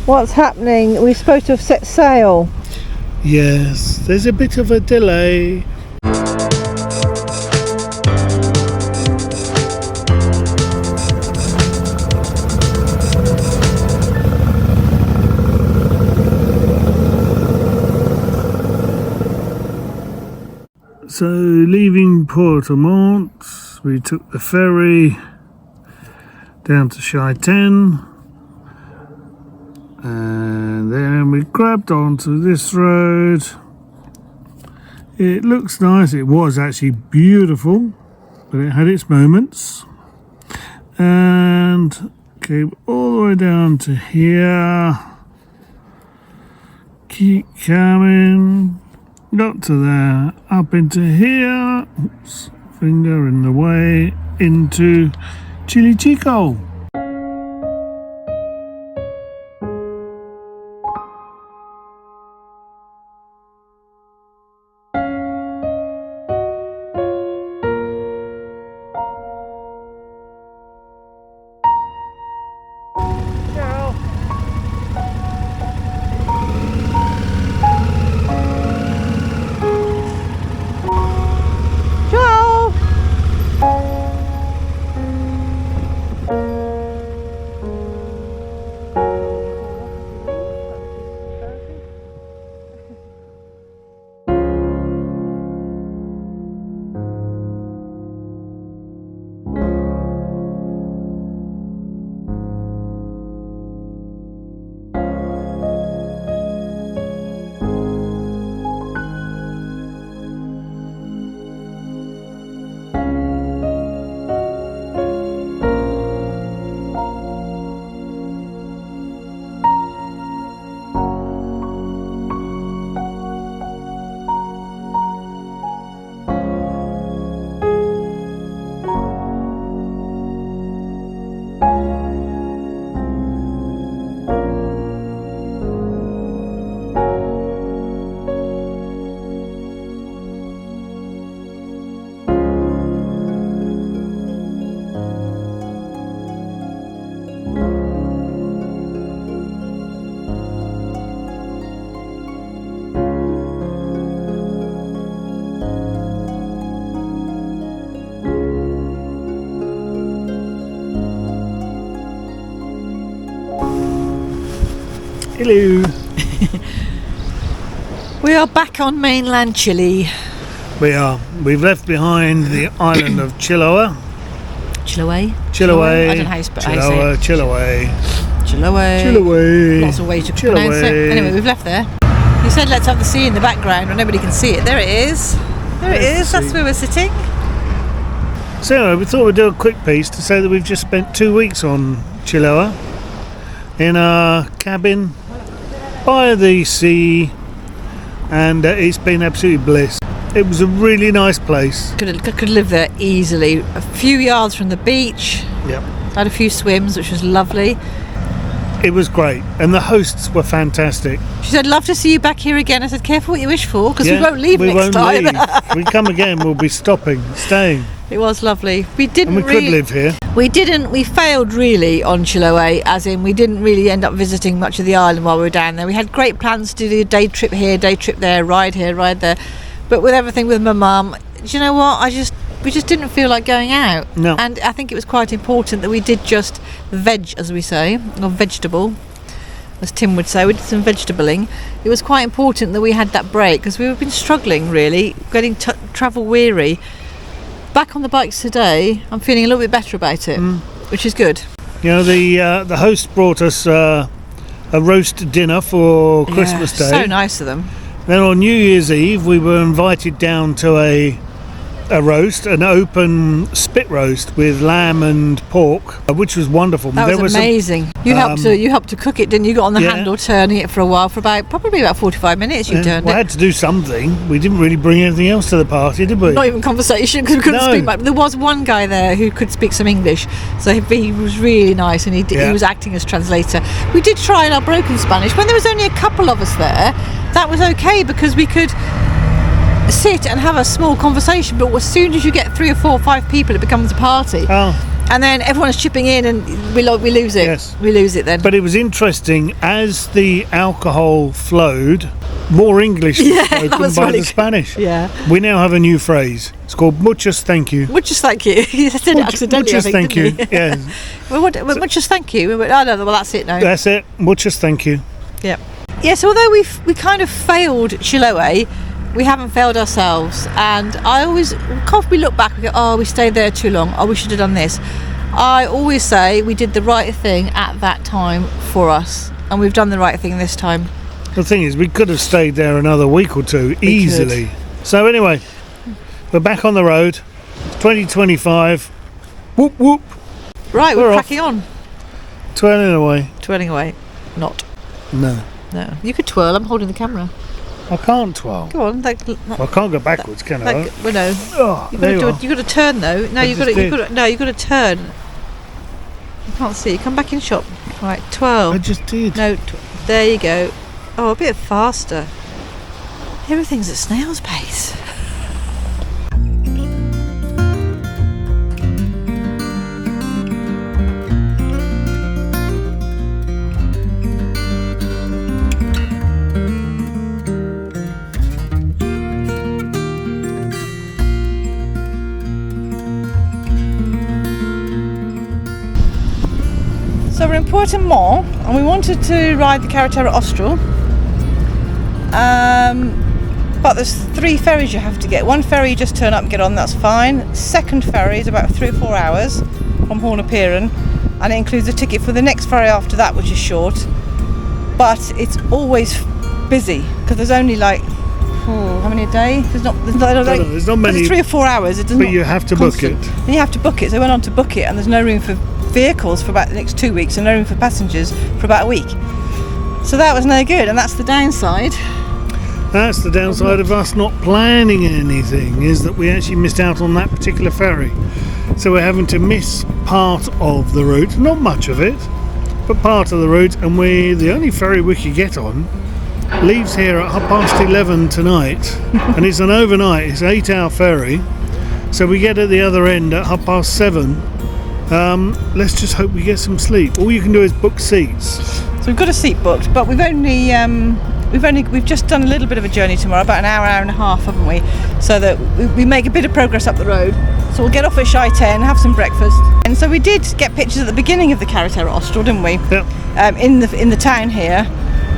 What's happening? We're supposed to have set sail. Yes, there's a bit of a delay. So leaving Port-au-Mont, we took the ferry down to Chaiten, and then we grabbed onto this road. It looks nice. It was actually beautiful, but it had its moments. And came all the way down to here. Keep coming. Got to there, up into here, oops, finger in the way, into Chile Chico. Hello. We are back on mainland Chile. We are. We've left behind the island of Chiloé. Chiloé? Chiloé. I don't know how you say Chiloé. it. Chiloé. Chiloé. Chiloé. Lots of ways to pronounce it. Anyway, we've left there. You said let's have the sea in the background where nobody can see it. There it is. There it is. That's where we're sitting. So anyway, we thought we'd do a quick piece to say that we've just spent 2 weeks on Chiloé in a cabin by the sea, and it's been absolutely bliss. It was a really nice place. Could live there easily. A few yards from the beach. Yep. Had a few swims, which was lovely. It was great, and the hosts were fantastic. She said, "Love to see you back here again." I said, "Careful what you wish for, because we won't leave next time." If we come again, we'll be staying. It was lovely. We didn't. And we could live here. We didn't. We failed really on Chiloé, as in we didn't really end up visiting much of the island while we were down there. We had great plans to do a day trip here, day trip there, ride here, ride there, but with everything with my mum, do you know what? We just didn't feel like going out. No. And I think it was quite important that we did just veg, as we say, or vegetable, as Tim would say. We did some vegetabling. It was quite important that we had that break, because we've been struggling really, getting travel weary. Back on the bikes today, I'm feeling a little bit better about it, which is good. You know, the host brought us a roast dinner for Christmas Day. So nice of them. Then on New Year's Eve, we were invited down to a roast, an open spit roast with lamb and pork, which was wonderful. That was amazing. You helped to cook it, didn't you? You got on the handle turning it for a while, for probably about 45 minutes. You turned it. We had to do something. We didn't really bring anything else to the party, did we? Not even conversation, because we couldn't speak much. There was one guy there who could speak some English, so he was really nice, and he was acting as translator. We did try in our broken Spanish. When there was only a couple of us there, that was okay, because we could sit and have a small conversation, but as soon as you get 3 or 4 or 5 people, it becomes a party. And then everyone's chipping in, and we lose it. Yes. We lose it then. But it was interesting, as the alcohol flowed, more English was spoken was by really the Spanish. Yeah. We now have a new phrase. It's called muchas thank you. Muchas thank you. You said it accidentally, Muchas I think, thank you. didn't you? Yes. Well, muchas thank you. We went, oh, no, well, that's it now. That's it. Muchas thank you. Yeah. Yes, although we kind of failed Chiloe, we haven't failed ourselves. And I always, if we look back, we go, oh, we stayed there too long. Oh, we should have done this. I always say we did the right thing at that time for us. And we've done the right thing this time. The thing is, we could have stayed there another week or two easily. So anyway, we're back on the road. 2025. Whoop whoop. Right, we're cracking on. Twirling away. Twirling away. Not. No. No. You could twirl. I'm holding the camera. I can't twirl. Go on. I can't go backwards, can I? Well, no. Oh, You've got to turn though. No, you've got to turn. You can't see. Come back in shop. Right, twirl. I just did. No, there you go. Oh, a bit faster. Everything's at snail's pace. So we're in Puerto Montt and we wanted to ride the Carretera Austral, but there's 3 ferries you have to get. One ferry you just turn up and get on, that's fine. Second ferry is about 3 or 4 hours from Hornapieren, and it includes a ticket for the next ferry after that, which is short, but it's always busy because there's only like how many a day? There's not many. It's 3 or 4 hours. It does but not you have to constant. book it. And you have to book it. So we went on to book it, and there's no room for vehicles for about the next 2 weeks, and no room for passengers for about a week. So that was no good, and that's the downside. That's the downside of us not planning anything, is that we actually missed out on that particular ferry. So we're having to miss part of the route, not much of it, but part of the route, and the only ferry we could get on leaves here at 11:30 tonight, and it's an overnight, it's an 8-hour ferry, so we get at the other end at 7:30. Let's just hope we get some sleep. All you can do is book seats. So we've got a seat booked, but we've just done a little bit of a journey tomorrow, about an hour and a half, haven't we? So that we make a bit of progress up the road. So we'll get off at Shy 10, have some breakfast, and so we did get pictures at the beginning of the Carretera Austral, didn't we? Yep. In the town here,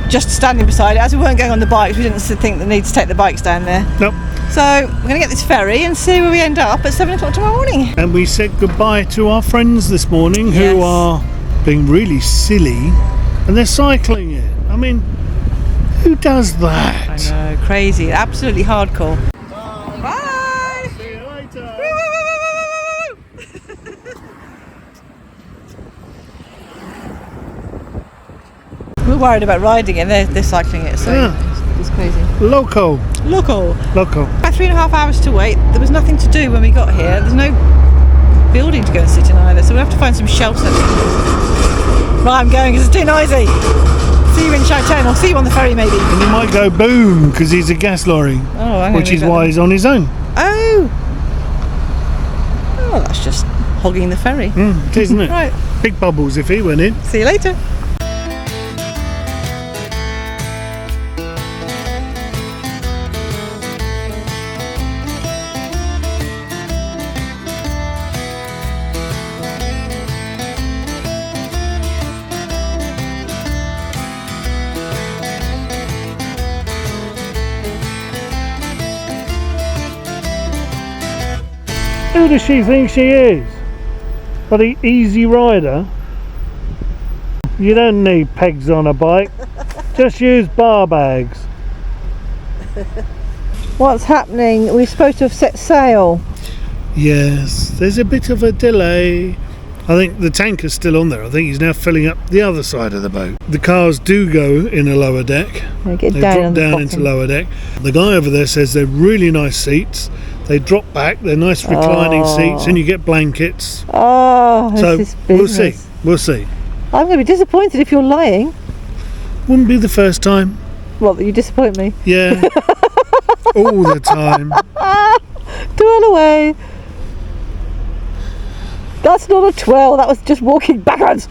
just standing beside it. As we weren't going on the bikes, we didn't think the need to take the bikes down there. Nope. So we're going to get this ferry and see where we end up at 7 o'clock tomorrow morning. And we said goodbye to our friends this morning who are being really silly, and they're cycling it. I mean, who does that? I know, crazy, absolutely hardcore. Bye! See you later! We're worried about riding it, they're cycling it, so it's crazy. Local. About 3.5 hours to wait. There was nothing to do when we got here. There's no building to go and sit in either, so we'll have to find some shelter. Right, I'm going because it's too noisy. See you in Shaitan, or see you on the ferry maybe. And he might go boom because he's a gas lorry, which is why he's on his own. Oh, that's just hogging the ferry. It is, isn't it? Right. Big bubbles if he went in. See you later. Who does she think she is? Bloody easy rider? You don't need pegs on a bike. Just use bar bags. What's happening? We're supposed to have set sail. Yes, there's a bit of a delay. I think the tanker's still on there. I think he's now filling up the other side of the boat. The cars do go in a lower deck. They drop down into lower deck. The guy over there says they're really nice seats. They drop back, they're nice reclining seats, and you get blankets. Oh, so this is business. We'll see. I'm going to be disappointed if you're lying. Wouldn't be the first time. What, that you disappoint me? Yeah. All the time. Twirl away. That's not a twirl, that was just walking backwards.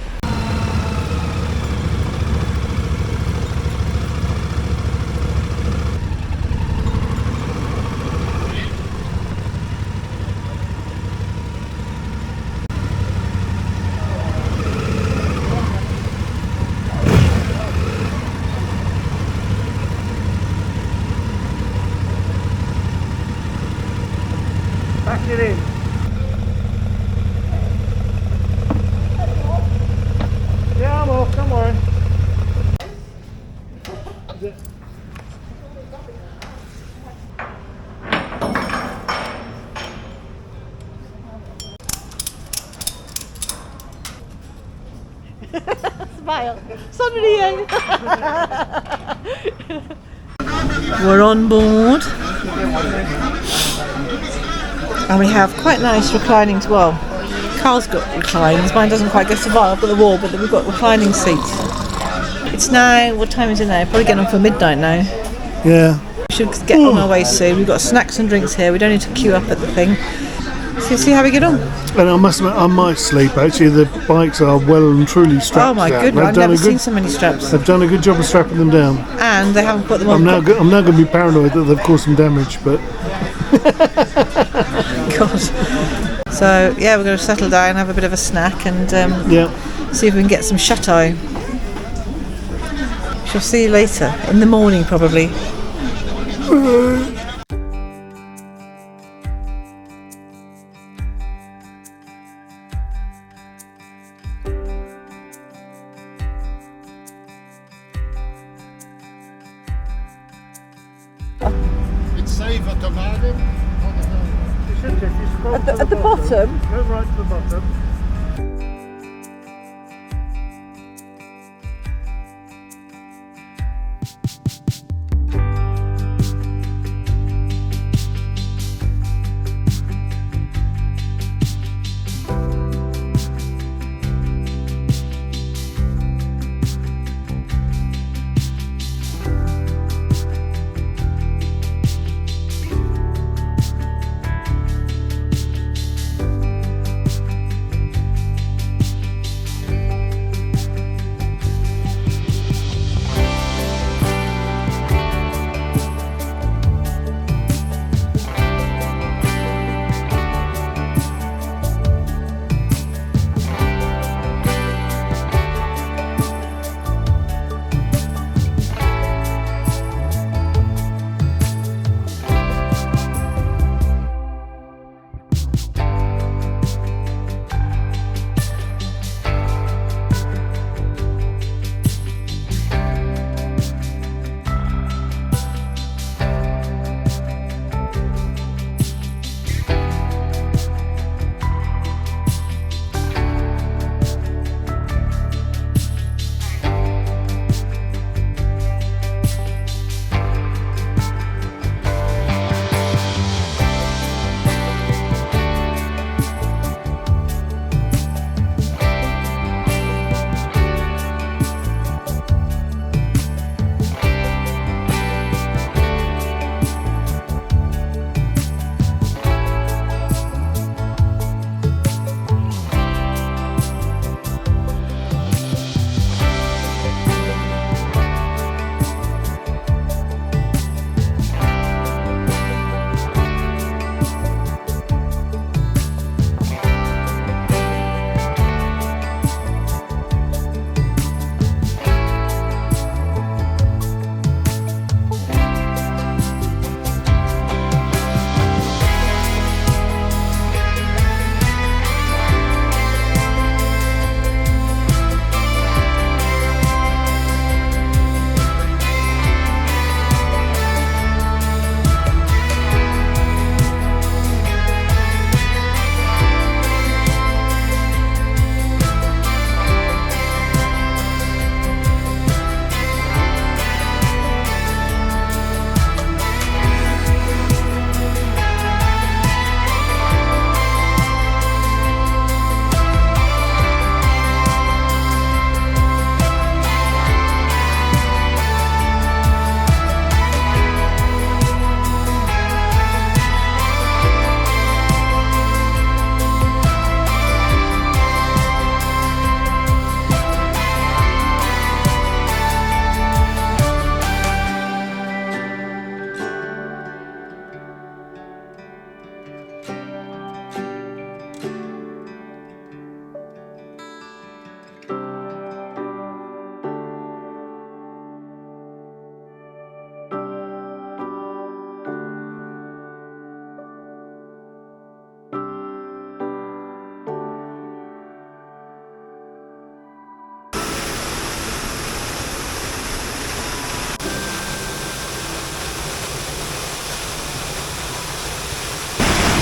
Back it in. Yeah, I'm off, don't worry. Smile. We're on board. And we have quite nice reclining as well. Carl's got reclines, mine doesn't quite go so far up at the wall, but we've got reclining seats. It's now, what time is it now? Probably getting on for midnight now. Yeah. We should get on our way soon. We've got snacks and drinks here, we don't need to queue up at the thing. So see how we get on. And I must admit, I might sleep actually. The bikes are well and truly strapped. Oh my down. goodness, I've never seen so many straps. They've done a good job of strapping them down. And they haven't put them on. I'm now going to be paranoid that they've caused some damage, but... God. So yeah, we're going to settle down, have a bit of a snack, and see if we can get some shut-eye. Shall see you later in the morning, probably. It's safe automatic. At the bottom? Go right to the bottom.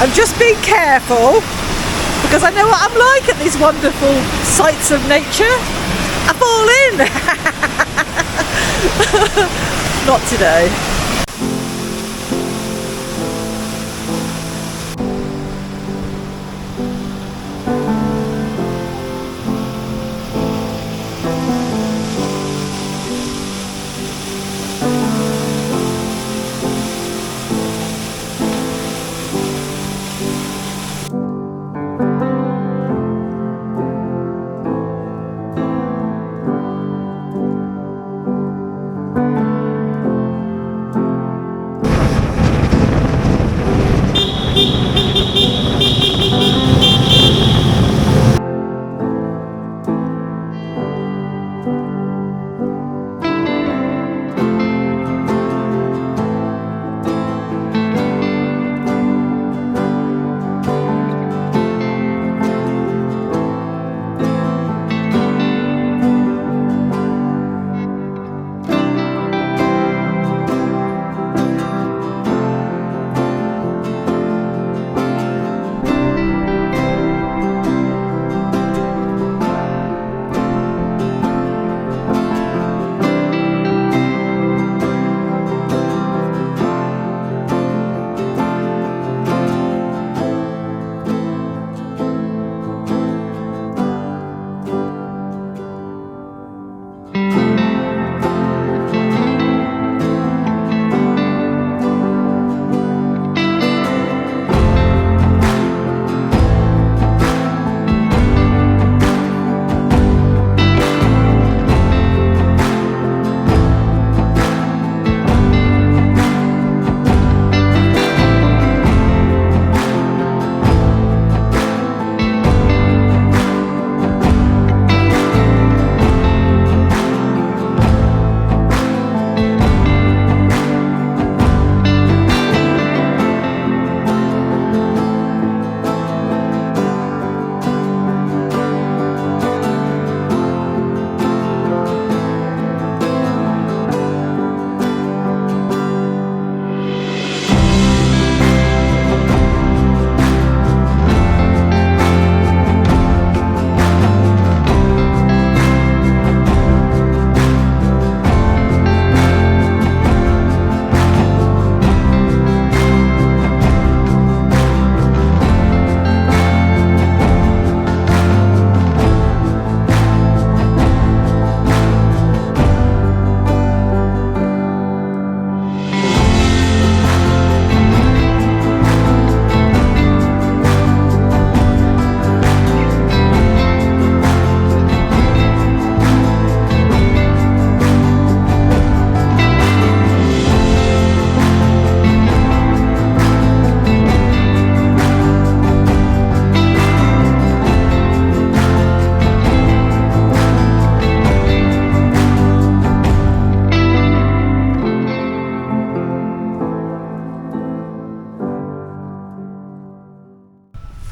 I'm just being careful because I know what I'm like at these wonderful sights of nature. I fall in. Not today.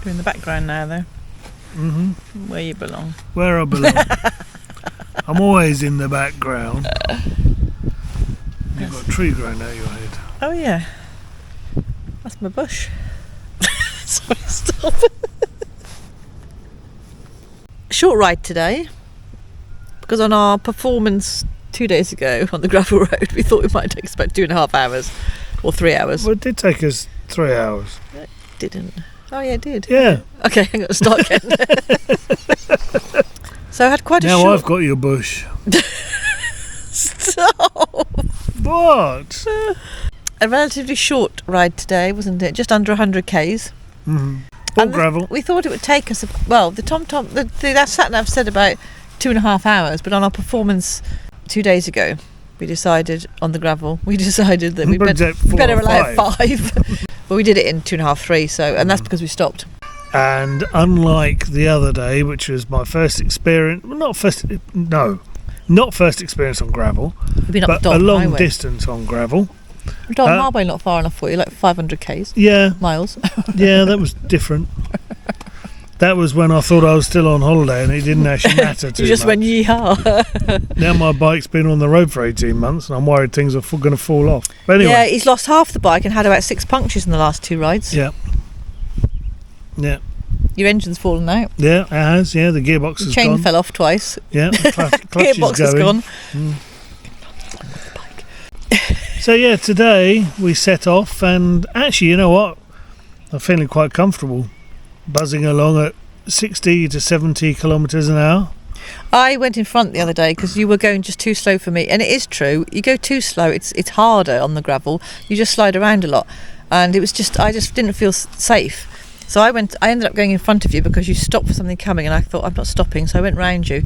You're in the background now, though. Mm-hmm. Where you belong. Where I belong. I'm always in the background. You've got a tree growing out your head. Oh, yeah. That's my bush. Sorry, stop. Short ride today, because on our performance 2 days ago on the gravel road, we thought it might take us about 2.5 hours or 3 hours. Well, it did take us 3 hours. It didn't. Oh yeah, it did. Yeah. Okay, hang on, start again. So I had quite a now short... I've got your bush. Stop! What? A relatively short ride today, wasn't it? Just under 100 k's. Mm-hmm. All gravel. We thought it would take us, well, the sat-nav said about 2.5 hours, but on our performance 2 days ago, we decided on the gravel, we decided that we better allow 5. But we did it in 2.5, 3, so, and that's because we stopped. And unlike the other day, which was my first experience, not first experience on gravel, but a long highway. Distance on gravel. Don Highway not far enough for you, like 500 k's. Yeah. Miles. Yeah, that was different. That was when I thought I was still on holiday and it didn't actually matter too much. You just went yeehaw. Now my bike's been on the road for 18 months and I'm worried things are going to fall off. But anyway. Yeah, he's lost half the bike and had about 6 punctures in the last 2 rides. Yeah. Yeah. Your engine's fallen out. Yeah, it has. Yeah, the gearbox The has chain gone. fell off twice. Yeah, the clutch Gearbox is is going. gone. So yeah, today we set off, and actually, you know what? I'm feeling quite comfortable, buzzing along at 60 to 70 kilometres an hour. I went in front the other day because you were going just too slow for me, and it is true. You go too slow, it's harder on the gravel. You just slide around a lot, and it was I just didn't feel safe. So I ended up going in front of you because you stopped for something coming, and I thought, I'm not stopping, so I went round you,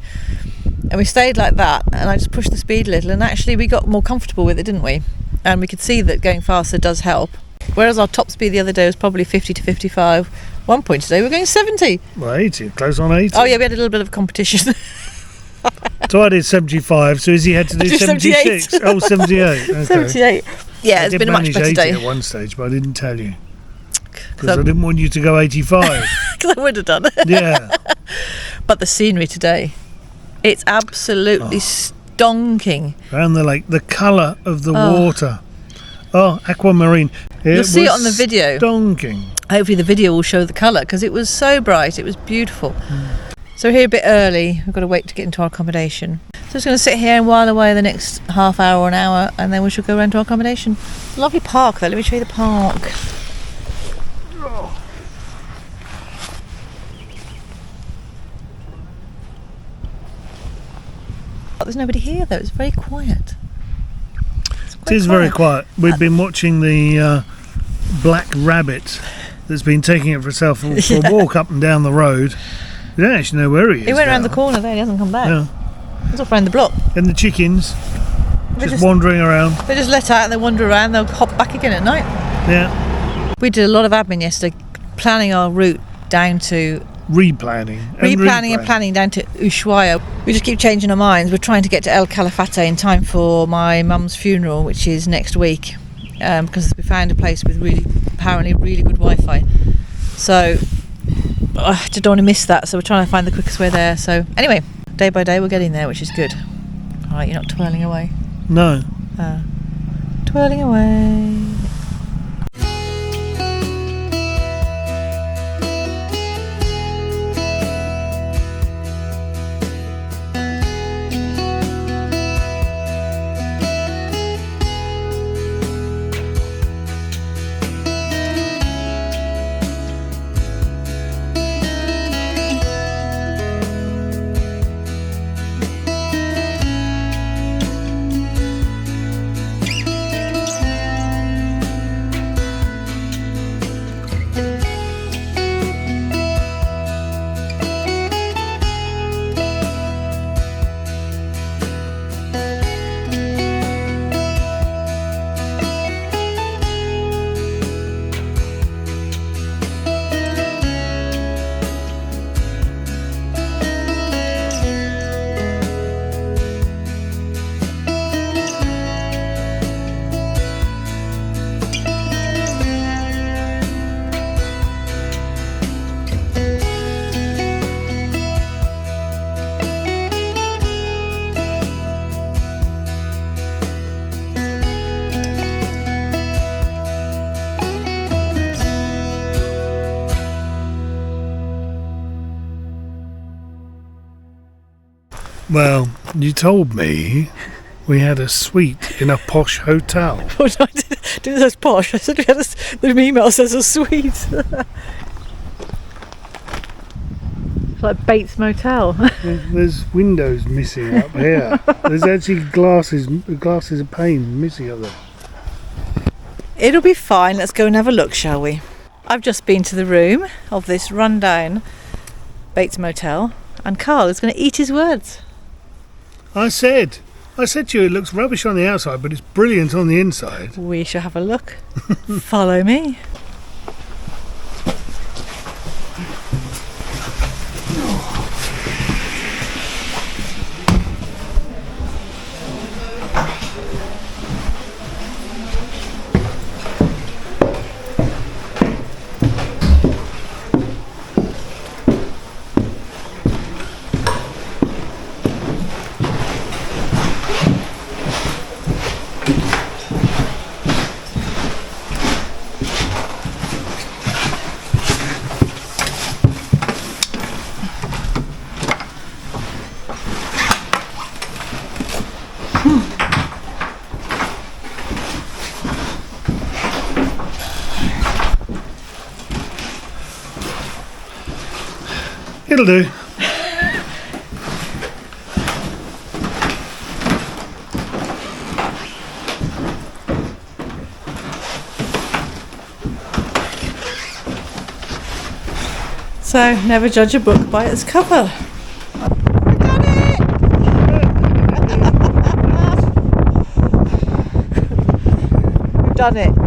and we stayed like that, and I just pushed the speed a little, and actually we got more comfortable with it, didn't we? And we could see that going faster does help. Whereas our top speed the other day was probably 50 to 55. One point today we're going 70. Well, 80, close on 80. Oh yeah, we had a little bit of competition. So I did 75, so Izzy had to do 76. 78. Oh, 78. Okay. 78. Yeah, I it's did been a much manage better 80 day. at one stage, but I didn't tell you. Because So- I didn't want you to go 85. Because I would have done. Yeah. But the scenery today, it's absolutely stonking. Around the lake, the colour of the water. Oh, aquamarine. You'll see it was on the video. Stonking. Hopefully the video will show the colour because it was so bright, it was beautiful. So we're here a bit early, we've got to wait to get into our accommodation. So we're just going to sit here and while away the next half hour or an hour, and then we shall go around to our accommodation. Lovely park though, let me show you the park. There's nobody here though, it's very quiet. It is very quiet. We've been watching the black rabbit that's been taking it for itself for a walk up and down the road. We don't actually know where he is. He went around the now. corner there, he hasn't come back. Yeah. He's off around the block. And the chickens They just wandering around. They just let out and they wander around, they'll hop back again at night. Yeah. We did a lot of admin yesterday, planning our route down to Replanning. and planning down to Ushuaia. We just keep changing our minds. We're trying to get to El Calafate in time for my mum's funeral, which is next week, because we found a place with apparently really good Wi-Fi. So I just don't want to miss that. So we're trying to find the quickest way there. So anyway, day by day we're getting there, which is good. All right, you're not twirling away. No. Twirling away. Well, you told me we had a suite in a posh hotel. Oh, no, I didn't say posh. I said we had the email says a suite. It's like Bates Motel. There's windows missing up here. There's actually glasses of pane missing up there. It'll be fine. Let's go and have a look, shall we? I've just been to the room of this rundown Bates Motel, and Carl is going to eat his words. I said to you it looks rubbish on the outside, but it's brilliant on the inside. We shall have a look. Follow me. It'll do. So, never judge a book by its cover. We've done it.